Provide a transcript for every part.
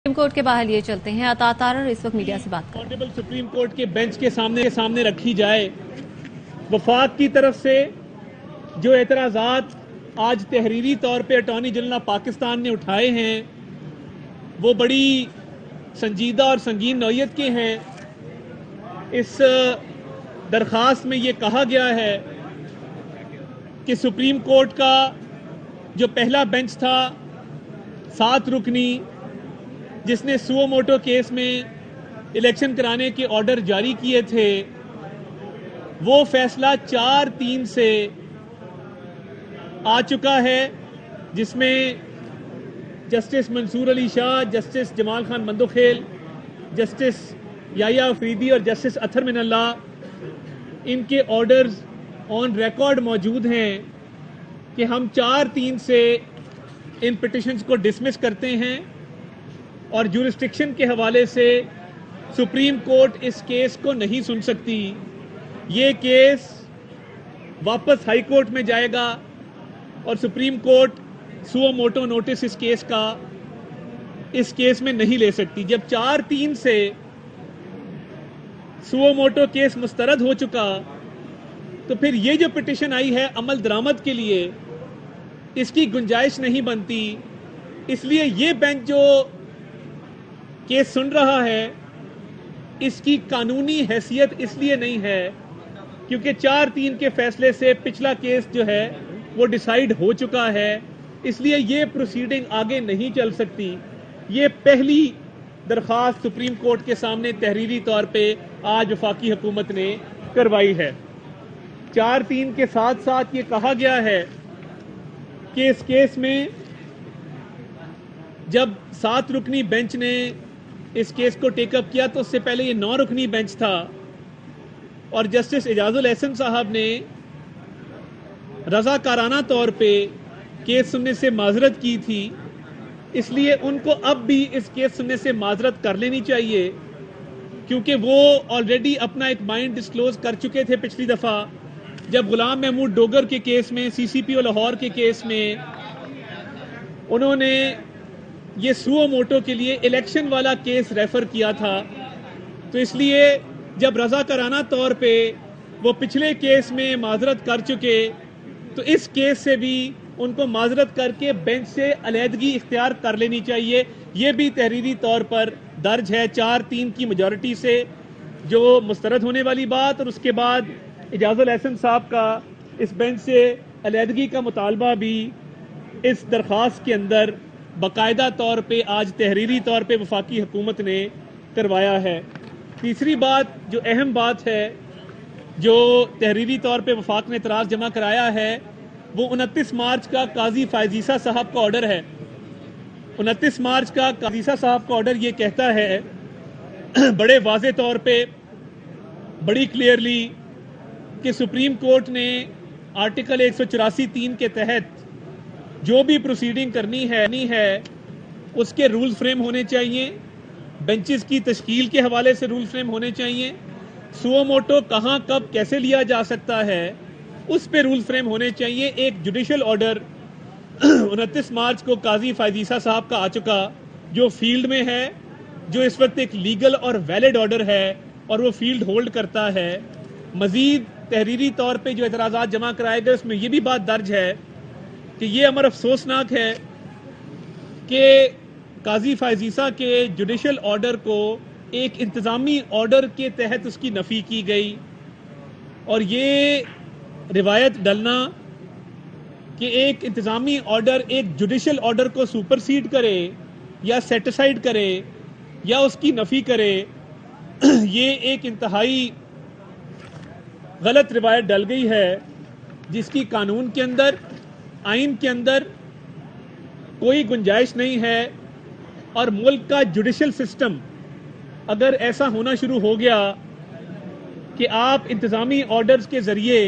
Supreme court کے باہر لیے چلتے ہیں عطا تارڑ اس وقت میڈیا سے بات آنریبل سپریم کورٹ کے بینچ کے سامنے رکھی جائے۔ وفاق کی طرف سے جو اعتراضات آج تحریری طور پہ اٹارنی جنرل آف پاکستان نے اٹھائے ہیں وہ بڑی سنجیدہ اور سنگین نوعیت کے ہیں۔ اس درخواست میں یہ کہا گیا ہے کہ سپریم کورٹ کا جو پہلا بینچ تھا 7 رکنی جس نے سو موٹو کیس میں الیکشن کرانے کے آرڈر جاری کیے تھے، وہ فیصلہ 4-3 سے آ چکا ہے، جس میں جسٹس منصور علی شاہ، جسٹس جمال خان مندوخیل، جسٹس یحییٰ افریدی اور جسٹس اطہر من اللہ ان کے آرڈرز آن ریکارڈ موجود ہیں کہ ہم 4-3 سے ان پٹیشنز کو ڈسمس کرتے ہیں اور جورسڈکشن کے حوالے سے سپریم کورٹ اس کیس کو نہیں سن سکتی۔ یہ کیس واپس ہائی کورٹ میں جائے گا اور supreme court suo motu notice اس کیس میں نہیں لے سکتی۔ جب 4-3 سے سو موٹو کیس مسترد ہو چکا تو پھر یہ جو پٹیشن آئی ہے عمل درآمد کے لیے، اس کی گنجائش نہیں بنتی۔ اس لیے یہ بینچ جو کیس سن رہا ہے اس کی قانونی حیثیت اس لیے نہیں ہے کیونکہ 4-3 کے فیصلے سے پچھلا کیس جو ہے وہ ڈیسائیڈ ہو چکا ہے، اس لیے یہ پروسیڈنگ آگے نہیں چل سکتی۔ یہ پہلی درخواست سپریم کورٹ کے سامنے تحریری طور پہ آج وفاقی حکومت نے کروائی ہے۔ 4-3 کے ساتھ ساتھ یہ کہا گیا ہے کہ اس کیس میں جب 7 رکنی بینچ نے اس کیس کو ٹیک اپ کیا تو اس سے پہلے یہ 9 رکنی بینچ تھا اور جسٹس اعجاز الاحسن صاحب نے رضاکارانہ طور پہ کیس سننے سے معذرت کی تھی، اس لیے ان کو اب بھی اس کیس سننے سے معذرت کر لینی چاہیے کیونکہ وہ آلریڈی اپنا ایک مائنڈ ڈسکلوز کر چکے تھے پچھلی دفعہ جب غلام محمود ڈوگر کے کیس میں، سی سی پی او لاہور کے کیس میں انہوں نے یہ سو موٹو کے لیے الیکشن والا کیس ریفر کیا تھا۔ تو اس لیے جب رضاکارانہ طور پہ وہ پچھلے کیس میں معذرت کر چکے تو اس کیس سے بھی ان کو معذرت کر کے بینچ سے علیحدگی اختیار کر لینی چاہیے۔ یہ بھی تحریری طور پر درج ہے 4-3 کی میجورٹی سے جو مسترد ہونے والی بات، اور اس کے بعد اعجاز الاحسن صاحب کا اس بینچ سے علیحدگی کا مطالبہ بھی اس درخواست کے اندر باقاعدہ طور پہ آج تحریری طور پہ وفاقی حکومت نے کروایا ہے۔ تیسری بات جو اہم بات ہے جو تحریری طور پہ وفاق نے اعتراض جمع کرایا ہے وہ 29 مارچ کا قاضی فائز عیسیٰ صاحب کا آرڈر ہے۔ 29 مارچ کا قاضی عیسیٰ صاحب کا آرڈر یہ کہتا ہے بڑے واضح طور پہ، بڑی کلیئرلی، کہ سپریم کورٹ نے آرٹیکل 184(3) کے تحت جو بھی پروسیڈنگ کرنی ہے اس کے رول فریم ہونے چاہیے، بینچز کی تشکیل کے حوالے سے رول فریم ہونے چاہیے، سو موٹو کہاں کب کیسے لیا جا سکتا ہے اس پہ رول فریم ہونے چاہیے۔ ایک جوڈیشل آرڈر 29 مارچ کو قاضی فائز عیسیٰ صاحب کا آ چکا جو فیلڈ میں ہے، جو اس وقت ایک لیگل اور ویلڈ آرڈر ہے اور وہ فیلڈ ہولڈ کرتا ہے۔ مزید تحریری طور پہ جو اعتراضات جمع کرائے گئے اس میں یہ بھی بات درج ہے کہ یہ امر افسوسناک ہے کہ قاضی فائز عیسیٰ کے جوڈیشل آرڈر کو ایک انتظامی آرڈر کے تحت اس کی نفی کی گئی، اور یہ روایت ڈلنا کہ ایک انتظامی آرڈر ایک جوڈیشل آرڈر کو سپرسیڈ کرے یا سیٹ اسائیڈ کرے یا اس کی نفی کرے، یہ ایک انتہائی غلط روایت ڈل گئی ہے جس کی قانون کے اندر، آئین کے اندر کوئی گنجائش نہیں ہے۔ اور ملک کا جوڈیشل سسٹم اگر ایسا ہونا شروع ہو گیا کہ آپ انتظامی آرڈرز کے ذریعے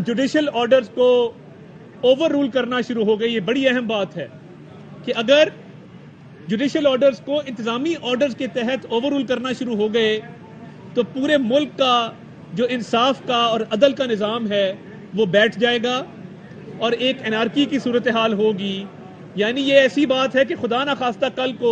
جوڈیشل آرڈرز کو اوور رول کرنا شروع ہو گئی، یہ بڑی اہم بات ہے کہ اگر جوڈیشل آرڈرز کو انتظامی آرڈرز کے تحت اوور رول کرنا شروع ہو گئے تو پورے ملک کا جو انصاف کا اور عدل کا نظام ہے وہ بیٹھ جائے گا اور ایک انارکی کی صورتحال ہوگی۔ یعنی یہ ایسی بات ہے کہ خدا نخواستہ کل کو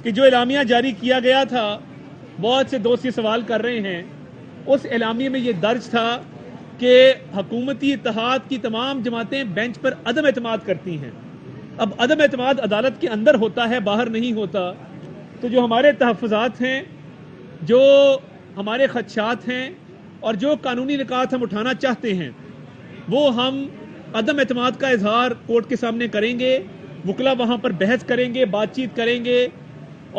کہ جو اعلامیہ جاری کیا گیا تھا، بہت سے دوست یہ سوال کر رہے ہیں، اس اعلامیے میں یہ درج تھا کہ حکومتی اتحاد کی تمام جماعتیں بینچ پر عدم اعتماد کرتی ہیں۔ اب عدم اعتماد عدالت کے اندر ہوتا ہے، باہر نہیں ہوتا۔ تو جو ہمارے تحفظات ہیں، جو ہمارے خدشات ہیں اور جو قانونی نکات ہم اٹھانا چاہتے ہیں، وہ ہم عدم اعتماد کا اظہار کورٹ کے سامنے کریں گے، وکلا وہاں پر بحث کریں گے، بات چیت کریں گے،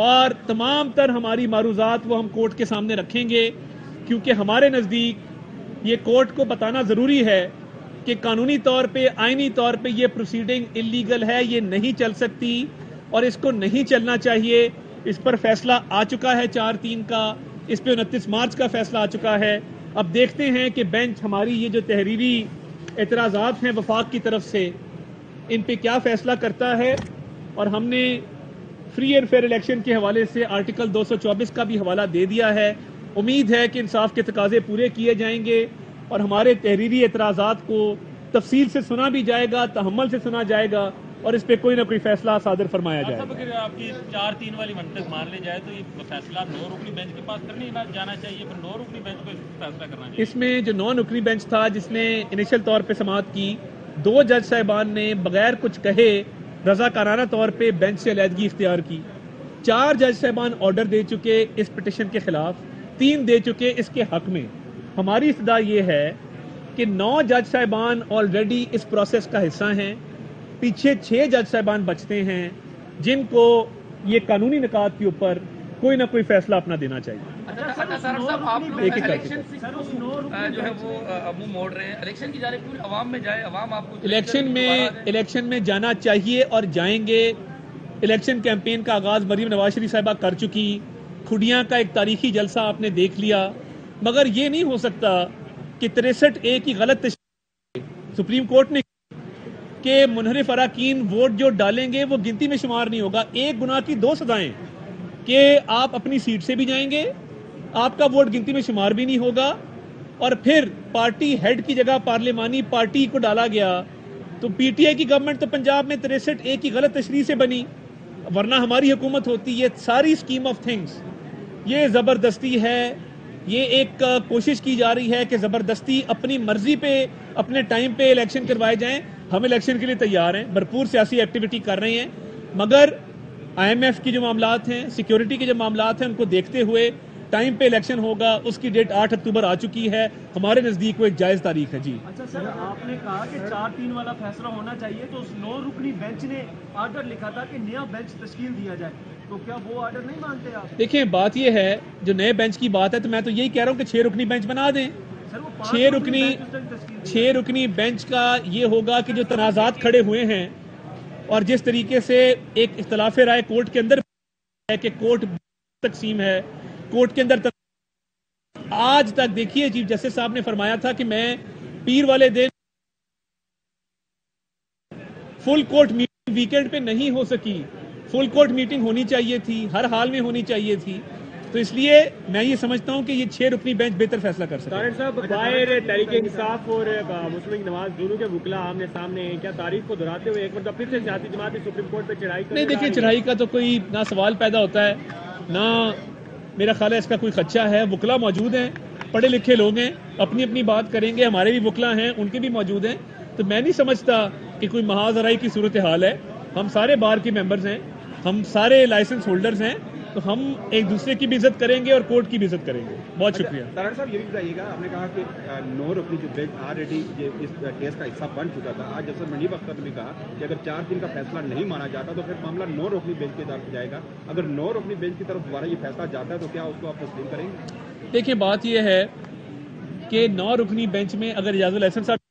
اور تمام تر ہماری معروضات وہ ہم کورٹ کے سامنے رکھیں گے، کیونکہ ہمارے نزدیک یہ کورٹ کو بتانا ضروری ہے کہ قانونی طور پہ، آئینی طور پہ یہ پروسیڈنگ انلیگل ہے، یہ نہیں چل سکتی اور اس کو نہیں چلنا چاہیے۔ اس پر فیصلہ آ چکا ہے 4/3 کا، اس پہ 29 مارچ کا فیصلہ آ چکا ہے۔ اب دیکھتے ہیں کہ بینچ ہماری یہ جو تحریری اعتراضات ہیں وفاق کی طرف سے، ان پہ کیا فیصلہ کرتا ہے۔ اور ہم نے فری اینڈ فیئر الیکشن کے حوالے سے آرٹیکل 224 کا بھی حوالہ دے دیا ہے۔ امید ہے کہ انصاف کے تقاضے پورے کیے جائیں گے اور ہمارے تحریری اعتراضات کو تفصیل سے سنا بھی جائے گا، تحمل سے سنا جائے گا اور اس پہ کوئی نہ کوئی فیصلہ صادر فرمایا جائے گا۔ اگر آپ کی 4/3 والی منطق مان لی جائے تو یہ فیصلہ 9 رکنی بینچ کے پاس کرنے جانا چاہیے، پھر 9 رکنی بینچ کو فیصلہ کرنا چاہیے۔ اس میں جو 9 رکنی بینچ تھا، جس نے انیشل طور پہ سماعت کی، 2 جج صاحبان نے بغیر کچھ کہے رضاکارانہ طور پہ بینچ سے علیحدگی اختیار کی۔ 4 جج صاحبان آرڈر دے چکے اس پٹیشن کے خلاف، 3 دے چکے اس کے حق میں۔ ہماری استدعا یہ ہے کہ 9 جج صاحبان آلریڈی اس پروسیس کا حصہ ہیں، پیچھے 6 جج صاحبان بچتے ہیں جن کو یہ قانونی نکات کے اوپر کوئی نہ کوئی فیصلہ اپنا دینا چاہیے۔ ایک ایک کر کے جو ہے وہ منہ موڑ رہے ہیں، الیکشن کی جانب پوری عوام میں جائے، عوام آپ کو الیکشن میں جانا چاہیے اور جائیں گے۔ الیکشن کیمپین کا آغاز مریم نواز شریف صاحبہ کر چکی، کھڈیاں کا ایک تاریخی جلسہ آپ نے دیکھ لیا، مگر یہ نہیں ہو سکتا کہ 63A کی غلط تشریح سپریم کورٹ نے کہ منحرف اراکین ووٹ جو ڈالیں گے وہ گنتی میں شمار نہیں ہوگا۔ ایک گناہ کی 2 سزائیں کہ آپ اپنی سیٹ سے بھی جائیں گے، آپ کا ووٹ گنتی میں شمار بھی نہیں ہوگا، اور پھر پارٹی ہیڈ کی جگہ پارلیمانی پارٹی کو ڈالا گیا۔ تو پی ٹی آئی کی گورنمنٹ تو پنجاب میں 63A کی غلط تشریح سے بنی، ورنہ ہماری حکومت ہوتی۔ یہ ساری اسکیم آف تھنگس، یہ زبردستی ہے، یہ ایک کوشش کی جا رہی ہے کہ زبردستی اپنی مرضی پہ اپنے ٹائم پہ الیکشن کروائے جائیں۔ ہم الیکشن کے لیے تیار ہیں، بھرپور سیاسی ایکٹیویٹی کر رہے ہیں، مگر IMF کی جو معاملات ہیں، سیکیورٹی کے جو معاملات ہیں، ان کو دیکھتے ہوئے ٹائم پہ الیکشن ہوگا۔ اس کی ڈیٹ 8 اکتوبر آ چکی ہے، ہمارے نزدیک وہ ایک جائز تاریخ ہے۔ جی اچھا سر، آپ نے کہا کہ 4/3 والا فیصلہ ہونا چاہیے، تو اس 9 رکنی بینچ نے آرڈر لکھا تھا کہ نیا بینچ تشکیل دیا جائے، تو کیا وہ آرڈر نہیں مانتے آپ؟ دیکھیں، بات یہ ہے، جو نئے بینچ کی بات ہے تو میں تو یہی کہہ رہا ہوں کہ 6 رکنی بینچ بنا دیں۔ 6 رکنی بینچ کا یہ ہوگا کہ جو تنازعات کھڑے ہوئے ہیں اور جس طریقے سے ایک اختلاف رائے کورٹ کے اندر ہے کہ کورٹ تقسیم ہے، کورٹ کے اندر آج تک دیکھیے چیف جسٹس صاحب نے فرمایا تھا کہ میں پیر والے دن فل کورٹ میٹنگ ویکینڈ پہ نہیں ہو سکی، فل کورٹ میٹنگ ہونی چاہیے تھی، ہر حال میں ہونی چاہیے تھی۔ تو اس لیے میں یہ سمجھتا ہوں کہ یہ 6 رکنی بینچ بہتر فیصلہ کر سکتا ہے۔ طاہر صاحب، باہر تحریک انصاف اور مسلم لیگ نواز دونوں کے وکلا آمنے سامنے ہیں، کیا تاریخ کو دہراتے ہوئے ایک مرتبہ پھر سے سیاسی جماعت سپریم کورٹ پہ چڑھائی نہیں، دیکھیے چڑھائی کا تو کوئی نہ سوال پیدا ہوتا ہے، نہ میرا خیال ہے اس کا کوئی خدشہ ہے۔ وکلا موجود ہیں، پڑھے لکھے لوگ ہیں، اپنی اپنی بات کریں گے، ہمارے بھی وکلا ہیں، ان کے بھی موجود ہیں، تو میں نہیں سمجھتا کہ کوئی محاذ آرائی کی صورتحال ہے۔ ہم سارے بار کے ممبرز ہیں، ہم سارے لائسنس ہولڈرز ہیں، تو ہم ایک دوسرے کی بھی عزت کریں گے اور کورٹ کی بھی عزت کریں گے۔ بہت شکریہ۔ طاہر صاحب، یہ بھی بتائیے گا، آپ نے کہا کہ 9 رکنی جو بینچ آلریڈی اس کیس کا حصہ بن چکا تھا، آج جسٹس منیب اختر نے بھی کہا کہ اگر 4/3 کا فیصلہ نہیں مانا جاتا تو پھر معاملہ 9 رکنی بینچ کی طرف جائے گا۔ اگر 9 رکنی بینچ کی طرف دوبارہ یہ فیصلہ جاتا ہے تو کیا اس کو آپ تسلیم کریں گے؟ دیکھیں، بات یہ ہے کہ 9 رکنی بینچ میں اگر اعجاز الحسن صاحب